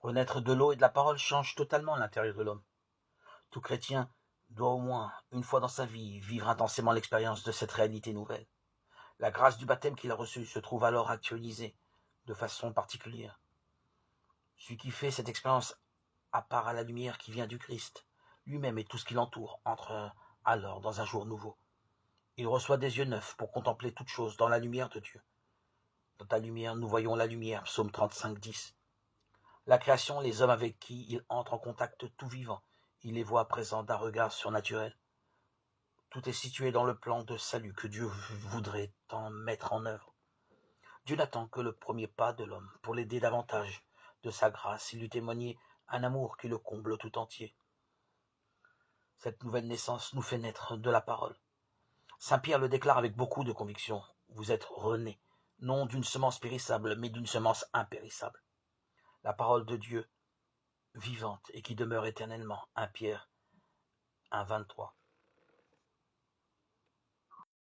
Renaître de l'eau et de la parole change totalement l'intérieur de l'homme. Tout chrétien doit au moins, une fois dans sa vie, vivre intensément l'expérience de cette réalité nouvelle. La grâce du baptême qu'il a reçue se trouve alors actualisée de façon particulière. Celui qui fait cette expérience à part à la lumière qui vient du Christ, lui-même et tout ce qui l'entoure, entre alors dans un jour nouveau. Il reçoit des yeux neufs pour contempler toute chose dans la lumière de Dieu. Dans ta lumière, nous voyons la lumière, psaume 35, 10. La création, les hommes avec qui il entre en contact tout vivant, il les voit présents d'un regard surnaturel. Tout est situé dans le plan de salut que Dieu voudrait tant mettre en œuvre. Dieu n'attend que le premier pas de l'homme pour l'aider davantage de sa grâce et lui témoigner un amour qui le comble tout entier. Cette nouvelle naissance nous fait naître de la parole. Saint Pierre le déclare avec beaucoup de conviction. Vous êtes renés, non d'une semence périssable, mais d'une semence impérissable. La parole de Dieu, vivante et qui demeure éternellement. 1 Pierre 1, 23.